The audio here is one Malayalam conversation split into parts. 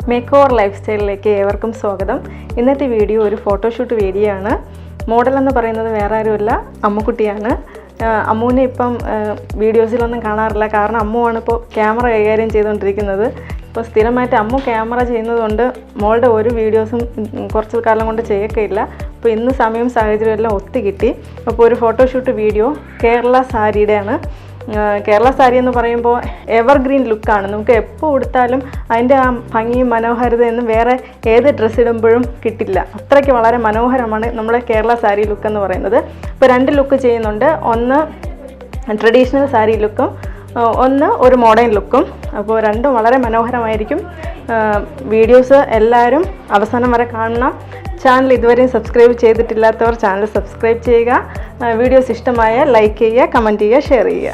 മേക്ക് ഓവർ ലൈഫ് സ്റ്റൈലിലേക്ക് ഏവർക്കും സ്വാഗതം. ഇന്നത്തെ വീഡിയോ ഒരു ഫോട്ടോഷൂട്ട് വീഡിയോ ആണ്. മോഡൽ എന്ന് പറയുന്നത് വേറെ ആരുമല്ല, അമ്മുക്കുട്ടിയാണ്. അമ്മുവിനെ ഇപ്പം വീഡിയോസിലൊന്നും കാണാറില്ല, കാരണം അമ്മുവാണ് ഇപ്പോൾ ക്യാമറ കൈകാര്യം ചെയ്തുകൊണ്ടിരിക്കുന്നത്. ഇപ്പോൾ സ്ഥിരമായിട്ട് അമ്മു ക്യാമറ ചെയ്യുന്നതുകൊണ്ട് മോളുടെ ഒരു വീഡിയോസും കുറച്ച് കാലം കൊണ്ട് ചെയ്യൊക്കെയില്ല. അപ്പോൾ ഇന്ന് സമയം സാഹചര്യം എല്ലാം ഒത്തു കിട്ടി. അപ്പോൾ ഒരു ഫോട്ടോഷൂട്ട് വീഡിയോ കേരള സാരിയുടെയാണ്. കേരള സാരി എന്ന് പറയുമ്പോൾ എവർഗ്രീൻ ലുക്കാണ്. നമുക്ക് എപ്പോൾ ഉടുത്താലും അതിൻ്റെ ആ ഭംഗിയും മനോഹാരിതയൊന്നും വേറെ ഏത് ഡ്രസ്സ് ഇടുമ്പോഴും കിട്ടില്ല. അത്രയ്ക്ക് വളരെ മനോഹരമാണ് നമ്മുടെ കേരള സാരി ലുക്ക് എന്ന് പറയുന്നത്. ഇപ്പോൾ രണ്ട് ലുക്ക് ചെയ്യുന്നുണ്ട്. ഒന്ന് ട്രഡീഷണൽ സാരി ലുക്കും, ഒന്ന് ഒരു മോഡേൺ ലുക്കും. അപ്പോൾ രണ്ടും വളരെ മനോഹരമായിരിക്കും. വീഡിയോസ് എല്ലാവരും അവസാനം വരെ കാണണം. ചാനൽ ഇതുവരെയും സബ്സ്ക്രൈബ് ചെയ്തിട്ടില്ലാത്തവർ ചാനൽ സബ്സ്ക്രൈബ് ചെയ്യുക. വീഡിയോസ് ഇഷ്ടമായ ലൈക്ക് ചെയ്യുക, കമൻറ്റ് ചെയ്യുക, ഷെയർ ചെയ്യുക.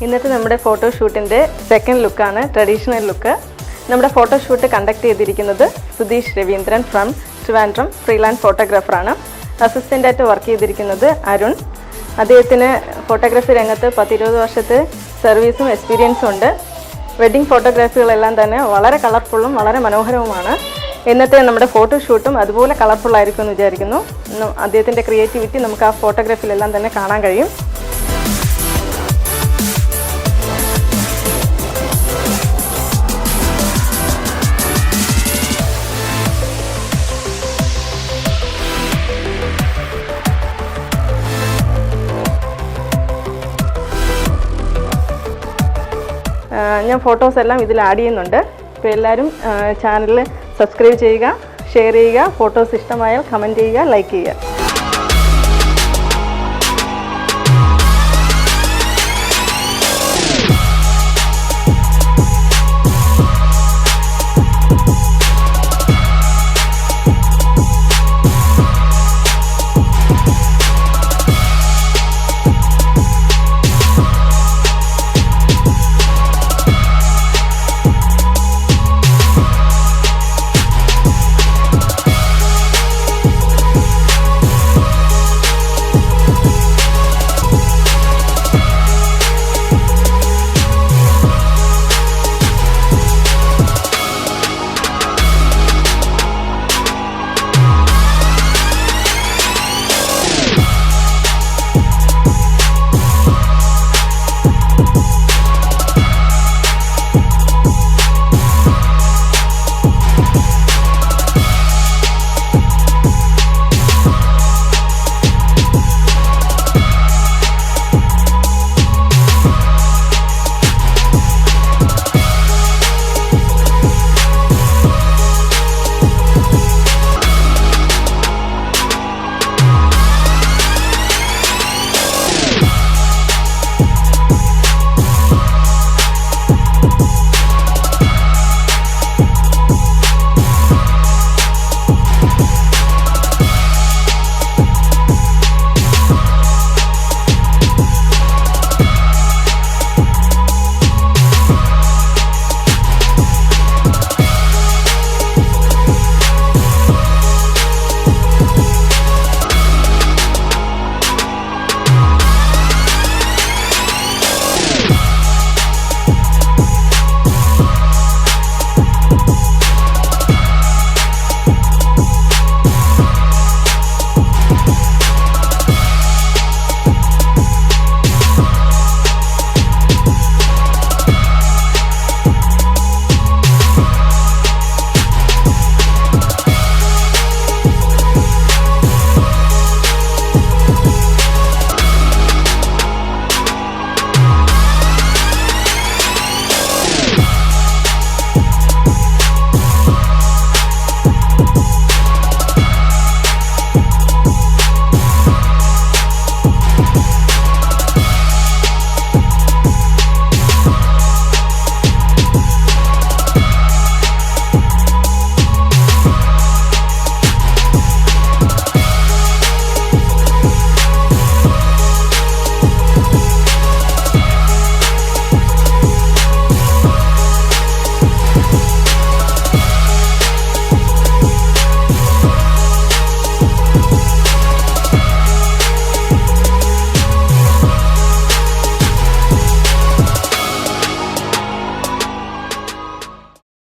ഇന്നത്തെ നമ്മുടെ ഫോട്ടോഷൂട്ടിൻ്റെ സെക്കൻഡ് ലുക്കാണ് ട്രഡീഷണൽ ലുക്ക്. നമ്മുടെ ഫോട്ടോഷൂട്ട് കണ്ടക്ട് ചെയ്തിരിക്കുന്നത് സുധീഷ് രവീന്ദ്രൻ ഫ്രം ട്രിവാൻഡ്രം ഫ്രീലാൻസ് ഫോട്ടോഗ്രാഫറാണ്. അസിസ്റ്റൻ്റായിട്ട് വർക്ക് ചെയ്തിരിക്കുന്നത് അരുൺ. അദ്ദേഹത്തിന് ഫോട്ടോഗ്രാഫി രംഗത്ത് 10-20 വർഷത്തെ സർവീസും എക്സ്പീരിയൻസും ഉണ്ട്. വെഡ്ഡിംഗ് ഫോട്ടോഗ്രാഫികളെല്ലാം തന്നെ വളരെ കളർഫുള്ളും വളരെ മനോഹരവുമാണ്. ഇന്നത്തെ നമ്മുടെ ഫോട്ടോഷൂട്ടും അതുപോലെ കളർഫുള്ളായിരിക്കും എന്ന് വിചാരിക്കുന്നു. അദ്ദേഹത്തിൻ്റെ ക്രിയേറ്റിവിറ്റി നമുക്ക് ആ ഫോട്ടോഗ്രാഫിയിലെല്ലാം തന്നെ കാണാൻ കഴിയും. ഞാൻ ഫോട്ടോസ് എല്ലാം ഇതിൽ ആഡ് ചെയ്യുന്നുണ്ട്. അപ്പോൾ എല്ലാവരും ചാനൽ സബ്സ്ക്രൈബ് ചെയ്യുക, ഷെയർ ചെയ്യുക, ഫോട്ടോസ് ഇഷ്ടമായാൽ കമൻറ്റ് ചെയ്യുക, ലൈക്ക് ചെയ്യുക.